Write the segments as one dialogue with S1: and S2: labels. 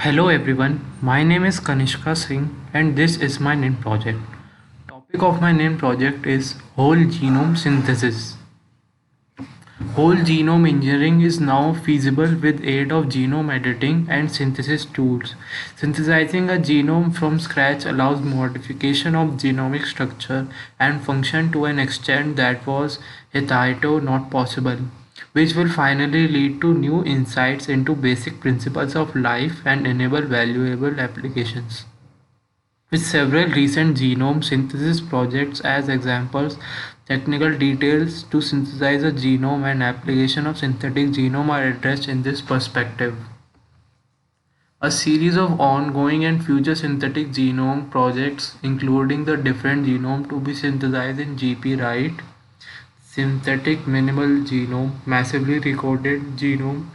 S1: Hello everyone, my name is Kanishka Singh and this is my NIM project. Topic of my NIM project is whole genome synthesis. Whole genome engineering is now feasible with aid of genome editing and synthesis tools. Synthesizing a genome from scratch allows modification of genomic structure and function to an extent that was hitherto not possible, which will finally lead to new insights into basic principles of life and enable valuable applications. With several recent genome synthesis projects as examples, technical details to synthesize a genome and application of synthetic genome are addressed in this perspective. A series of ongoing and future synthetic genome projects, including the different genome to be synthesized in GP-Write, synthetic minimal genome, massively recorded genome,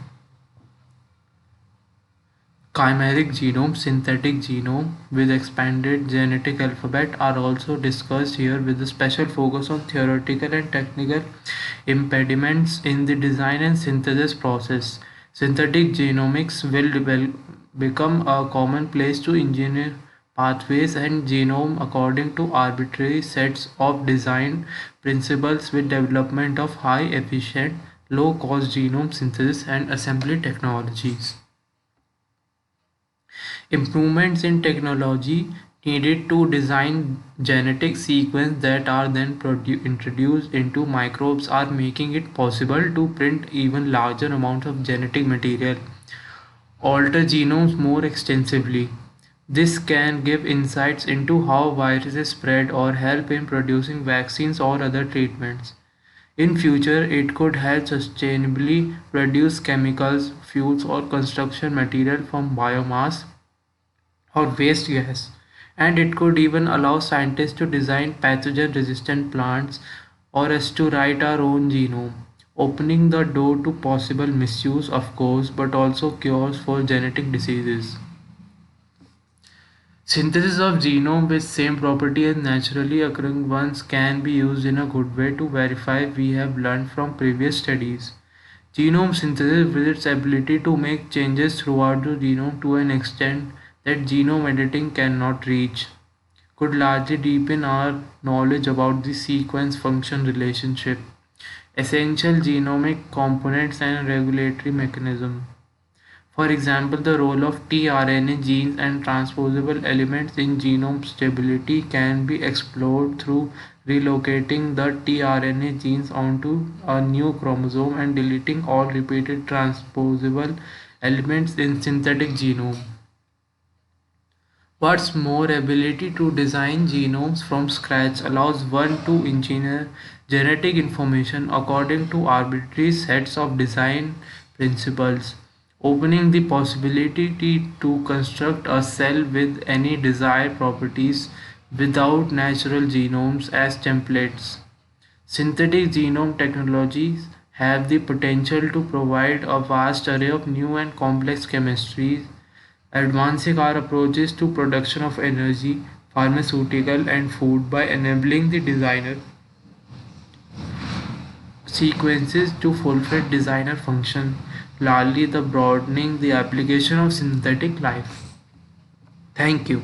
S1: chimeric genome, synthetic genome with expanded genetic alphabet are also discussed here with a special focus on theoretical and technical impediments in the design and synthesis process. Synthetic genomics will become a common place to engineer pathways and genome according to arbitrary sets of design principles with development of high efficient, low cost genome synthesis and assembly technologies. Improvements in technology needed to design genetic sequences that are then introduced into microbes are making it possible to print even larger amounts of genetic material, alter genomes more extensively. This can give insights into how viruses spread or help in producing vaccines or other treatments. In future, it could help sustainably produce chemicals, fuels or construction material from biomass or waste gas, and it could even allow scientists to design pathogen resistant plants or us to write our own genome, opening the door to possible misuse, of course, but also cures for genetic diseases. Synthesis of genome with same property as naturally occurring ones can be used in a good way to verify we have learned from previous studies. Genome synthesis with its ability to make changes throughout the genome to an extent that genome editing cannot reach could largely deepen our knowledge about the sequence function relationship, essential genomic components and regulatory mechanism. For example, the role of tRNA genes and transposable elements in genome stability can be explored through relocating the tRNA genes onto a new chromosome and deleting all repeated transposable elements in synthetic genome. What's more, ability to design genomes from scratch allows one to engineer genetic information according to arbitrary sets of design principles, opening the possibility to construct a cell with any desired properties without natural genomes as templates. Synthetic genome technologies have the potential to provide a vast array of new and complex chemistries, advancing our approaches to production of energy, pharmaceutical and food by enabling the designer sequences to fulfill designer function, largely the broadening the application of synthetic life. Thank you.